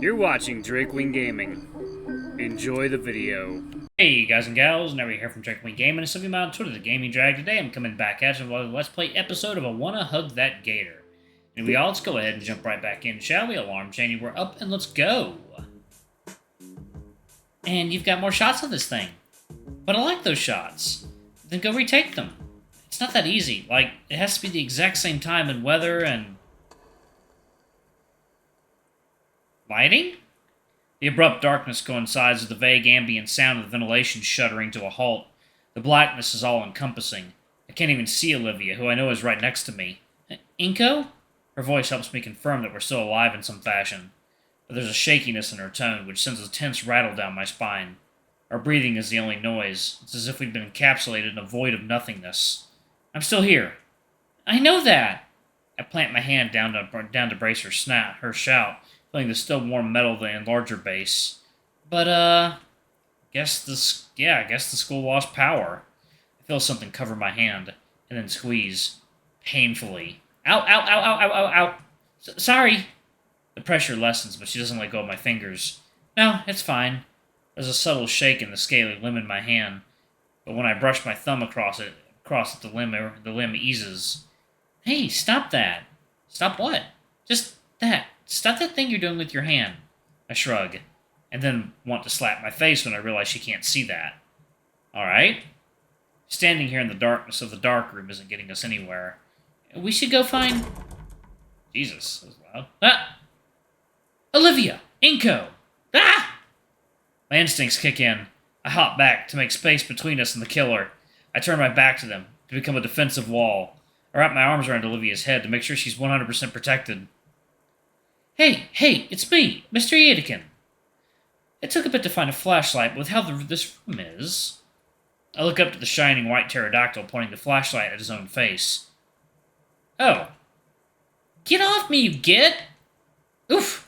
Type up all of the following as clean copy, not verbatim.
You're watching Drakewing Gaming. Enjoy the video. Hey guys and gals, Never here from Drakewing Gaming, and some of you on Twitter, the Gaming Drag. Today I'm coming back at you with a Let's Play episode of I Wanna Hug That Gator. And let's go ahead and jump right back in, shall we? Alarm chaining, we're up and let's go. And you've got more shots of this thing. But I like those shots. Then go retake them. It's not that easy. Like, it has to be the exact same time and weather and lighting? The abrupt darkness coincides with the vague ambient sound of the ventilation shuddering to a halt. The blackness is all-encompassing. I can't even see Olivia, who I know is right next to me. Inko? Her voice helps me confirm that we're still alive in some fashion. But there's a shakiness in her tone, which sends a tense rattle down my spine. Our breathing is the only noise. It's as if we'd been encapsulated in a void of nothingness. I'm still here. I know that! I plant my hand down to brace her shout, feeling the still warm metal of the enlarger base. But, I guess the school lost power. I feel something cover my hand, and then squeeze. Painfully. Ow, ow, ow, ow, ow, ow, ow. Sorry. The pressure lessens, but she doesn't let go of my fingers. No, it's fine. There's a subtle shake in the scaly limb in my hand, but when I brush my thumb across it, the limb eases. Hey, stop that. Stop what? Just that. Stop that thing you're doing with your hand. I shrug, and then want to slap my face when I realize she can't see that. Alright. Standing here in the darkness of the dark room isn't getting us anywhere. We should go find... Jesus, that was loud. Ah! Olivia! Inko! Ah! My instincts kick in. I hop back to make space between us and the killer. I turn my back to them, to become a defensive wall. I wrap my arms around Olivia's head to make sure she's 100% protected. Hey, it's me, Mr. Iadakan. It took a bit to find a flashlight, but with how this room is... I look up to the shining white pterodactyl pointing the flashlight at his own face. Oh. Get off me, you git! Oof.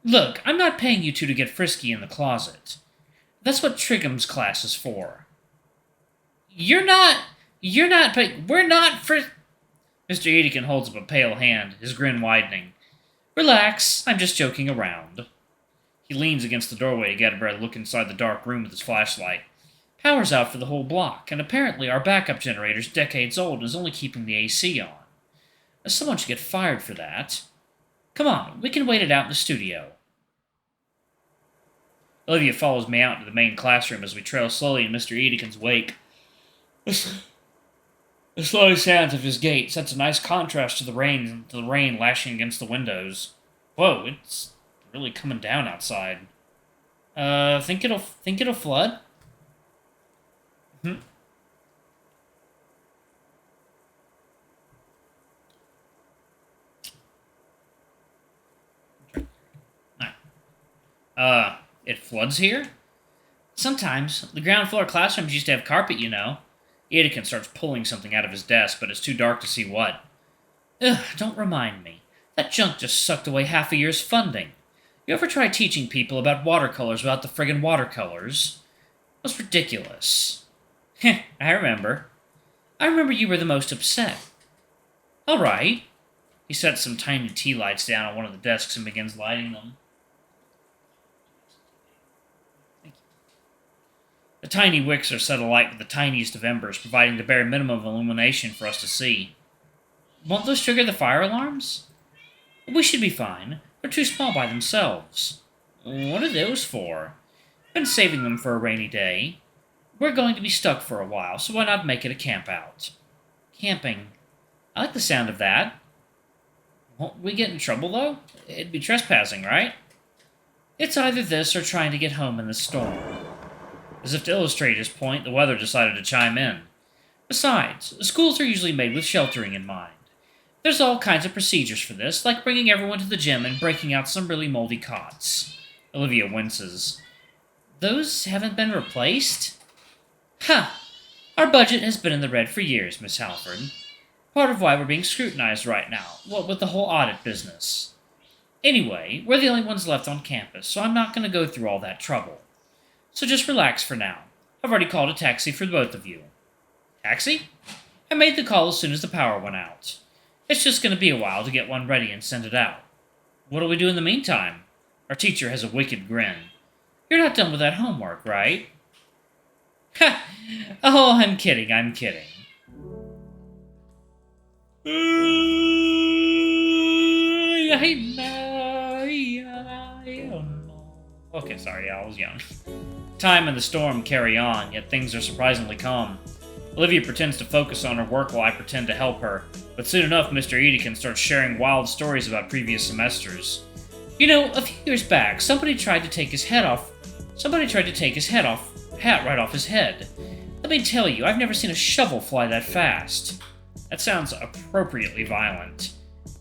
Look, I'm not paying you two to get frisky in the closet. That's what Trigham's class is for. We're not Mr. Iadakan holds up a pale hand, his grin widening. Relax, I'm just joking around. He leans against the doorway to get a better look inside the dark room with his flashlight. Power's out for the whole block, and apparently our backup generator's decades old and is only keeping the AC on. Someone should get fired for that. Come on, we can wait it out in the studio. Olivia follows me out into the main classroom as we trail slowly in Mr. Iadakan's wake. The slow sounds of his gait sets a nice contrast to the rain lashing against the windows. Whoa, it's really coming down outside. Think it'll flood? It floods here? Sometimes. The ground floor classrooms used to have carpet, you know. Iadakan starts pulling something out of his desk, but it's too dark to see what. Ugh, don't remind me. That junk just sucked away half a year's funding. You ever try teaching people about watercolors without the friggin' watercolors? It was ridiculous. Heh, I remember. I remember you were the most upset. All right. He sets some tiny tea lights down on one of the desks and begins lighting them. The tiny wicks are set alight with the tiniest of embers, providing the bare minimum of illumination for us to see. Won't those trigger the fire alarms? We should be fine. They're too small by themselves. What are those for? Been saving them for a rainy day. We're going to be stuck for a while, so why not make it a camp out? Camping. I like the sound of that. Won't we get in trouble, though? It'd be trespassing, right? It's either this or trying to get home in the storm. As if to illustrate his point, the weather decided to chime in. Besides, schools are usually made with sheltering in mind. There's all kinds of procedures for this, like bringing everyone to the gym and breaking out some really moldy cots. Olivia winces. Those haven't been replaced? Huh. Our budget has been in the red for years, Miss Halford. Part of why we're being scrutinized right now, what with the whole audit business. Anyway, we're the only ones left on campus, so I'm not going to go through all that trouble. So just relax for now. I've already called a taxi for both of you. Taxi? I made the call as soon as the power went out. It's just going to be a while to get one ready and send it out. what'll we do in the meantime? Our teacher has a wicked grin. You're not done with that homework, right? Ha! Oh, I'm kidding, I'm kidding. Okay, sorry, I was young. Time and the storm carry on, yet things are surprisingly calm. Olivia pretends to focus on her work while I pretend to help her, but soon enough Mr. Iadakan starts sharing wild stories about previous semesters. You know, a few years back, somebody tried to take his hat right off his head. Let me tell you, I've never seen a shovel fly that fast. That sounds appropriately violent.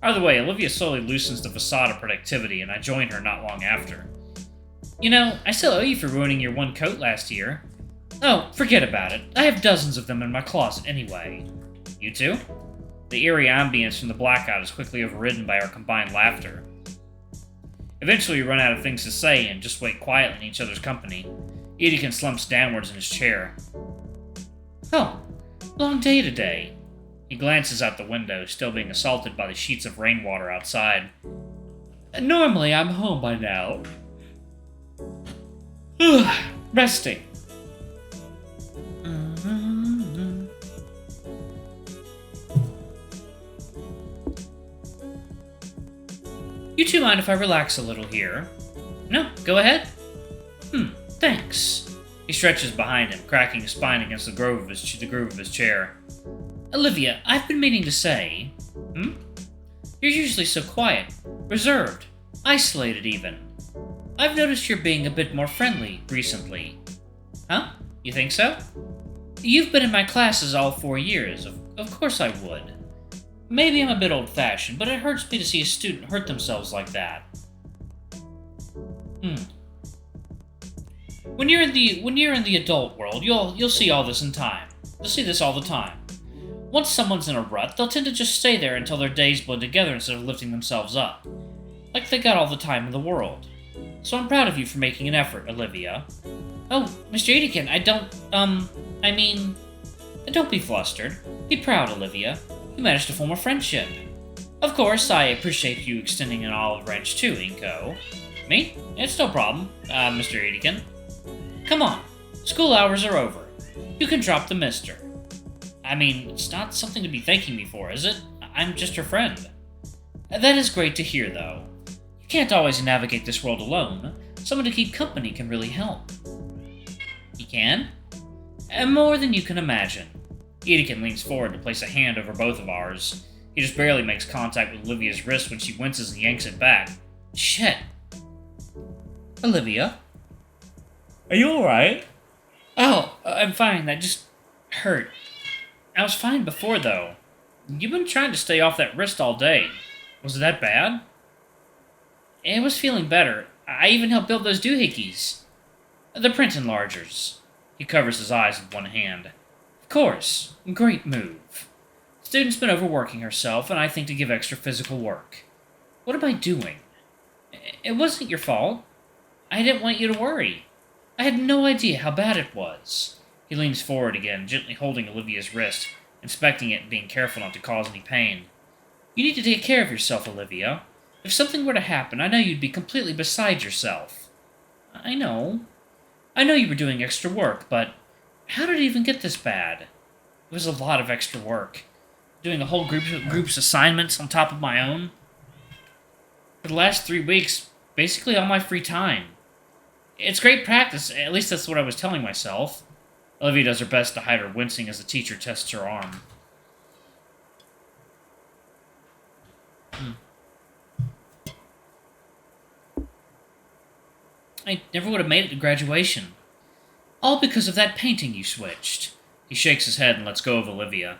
Either way, Olivia slowly loosens the facade of productivity, and I join her not long after. You know, I still owe you for ruining your one coat last year. Oh, forget about it. I have dozens of them in my closet anyway. You too? The eerie ambience from the blackout is quickly overridden by our combined laughter. Eventually, we run out of things to say and just wait quietly in each other's company. Iadakan slumps downwards in his chair. Oh, long day today. He glances out the window, still being assaulted by the sheets of rainwater outside. Normally, I'm home by now. Resting. You two mind if I relax a little here? No, go ahead. Thanks. He stretches behind him, cracking his spine against the groove of his chair. Olivia, I've been meaning to say... You're usually so quiet, reserved, isolated even. I've noticed you're being a bit more friendly recently. Huh? You think so? You've been in my classes all 4 years. Of course I would. Maybe I'm a bit old-fashioned, but it hurts me to see a student hurt themselves like that. When you're in the adult world, you'll see all this in time. You'll see this all the time. Once someone's in a rut, they'll tend to just stay there until their days blend together instead of lifting themselves up. Like they got all the time in the world. So I'm proud of you for making an effort, Olivia. Oh, Mr. Iadakan, don't be flustered. Be proud, Olivia. You managed to form a friendship. Of course, I appreciate you extending an olive branch too, Inko. Me? It's no problem, Mr. Iadakan. Come on, school hours are over. You can drop the mister. It's not something to be thanking me for, is it? I'm just your friend. That is great to hear, though. You can't always navigate this world alone. Someone to keep company can really help. He can? More than you can imagine. Iadakan leans forward to place a hand over both of ours. He just barely makes contact with Olivia's wrist when she winces and yanks it back. Shit. Olivia? Are you alright? Oh, I'm fine. That just hurt. I was fine before, though. You've been trying to stay off that wrist all day. Was it that bad? It was feeling better. I even helped build those doohickeys. The print enlargers. He covers his eyes with one hand. Of course. Great move. Student's been overworking herself, and I think to give extra physical work. What am I doing? It wasn't your fault. I didn't want you to worry. I had no idea how bad it was. He leans forward again, gently holding Olivia's wrist, inspecting it and being careful not to cause any pain. You need to take care of yourself, Olivia. If something were to happen, I know you'd be completely beside yourself. I know. I know you were doing extra work, but how did it even get this bad? It was a lot of extra work. Doing a whole group's assignments on top of my own. For the last 3 weeks, basically all my free time. It's great practice, at least that's what I was telling myself. Olivia does her best to hide her wincing as the teacher tests her arm. I never would have made it to graduation. All because of that painting you switched. He shakes his head and lets go of Olivia.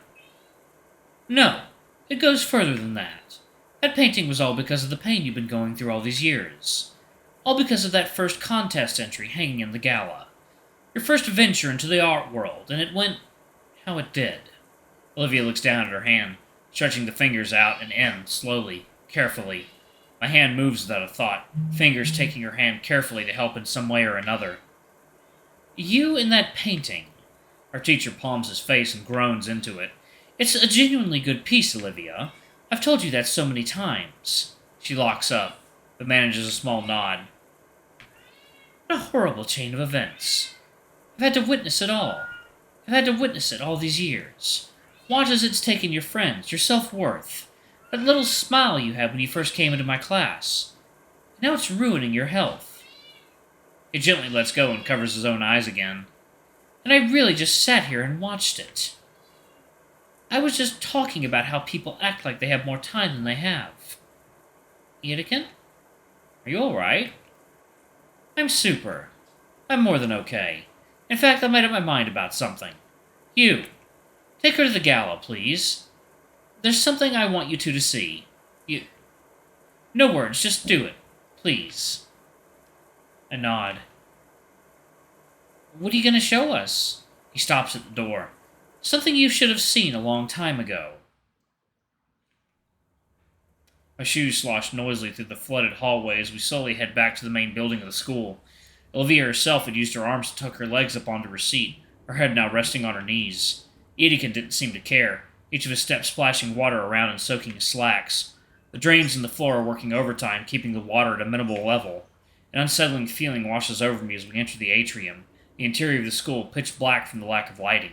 No, it goes further than that. That painting was all because of the pain you've been going through all these years. All because of that first contest entry hanging in the gala. Your first venture into the art world, and it went how it did. Olivia looks down at her hand, stretching the fingers out and in, slowly, carefully. My hand moves without a thought, fingers taking her hand carefully to help in some way or another. You in that painting. Our teacher palms his face and groans into it. It's a genuinely good piece, Olivia. I've told you that so many times. She locks up. but manages a small nod. What a horrible chain of events. I've had to witness it all. I've had to witness it all these years. Watch as it's taken your friends, your self-worth, that little smile you had when you first came into my class. Now it's ruining your health. He gently lets go and covers his own eyes again. And I really just sat here and watched it. I was just talking about how people act like they have more time than they have. Iadakan? Are you alright? I'm super. I'm more than okay. In fact, I made up my mind about something. You. Take her to the gala, please. There's something I want you two to see. You... No words, just do it. Please. I nod. What are you going to show us? He stops at the door. Something you should have seen a long time ago. My shoes slosh noisily through the flooded hallway as we slowly head back to the main building of the school. Olivia herself had used her arms to tuck her legs up onto her seat, her head now resting on her knees. Iadakan didn't seem to care, each of his steps splashing water around and soaking his slacks. The drains in the floor are working overtime, keeping the water at a minimal level. An unsettling feeling washes over me as we enter the atrium, the interior of the school pitch black from the lack of lighting.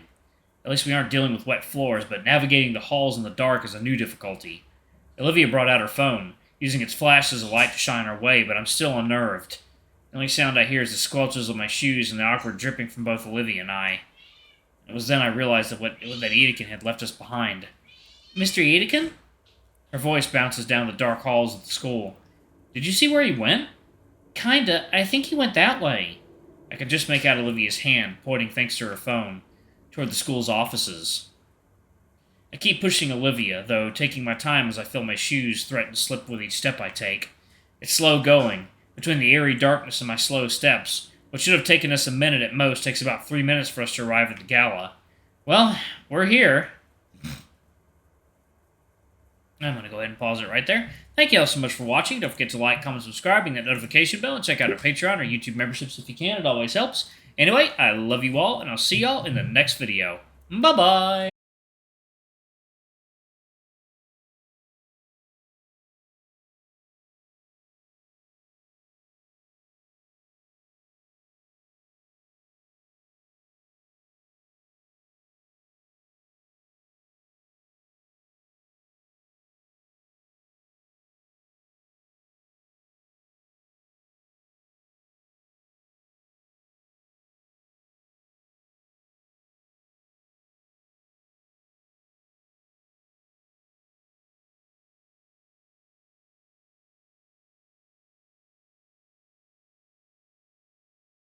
At least we aren't dealing with wet floors, but navigating the halls in the dark is a new difficulty. Olivia brought out her phone, using its flash as a light to shine our way, but I'm still unnerved. The only sound I hear is the squelches of my shoes and the awkward dripping from both Olivia and I. It was then I realized that Iadakan had left us behind. Mr. Iadakan? Her voice bounces down the dark halls of the school. Did you see where he went? Kinda. I think he went that way. I could just make out Olivia's hand, pointing thanks to her phone, toward the school's offices. I keep pushing Olivia, though taking my time as I feel my shoes threaten to slip with each step I take. It's slow going. Between the eerie darkness and my slow steps, what should have taken us a minute at most takes about 3 minutes for us to arrive at the gala. Well, we're here. I'm going to go ahead and pause it right there. Thank you all so much for watching. Don't forget to like, comment, subscribe, and that notification bell, and check out our Patreon or YouTube memberships if you can. It always helps. Anyway, I love you all, and I'll see y'all in the next video. Bye-bye!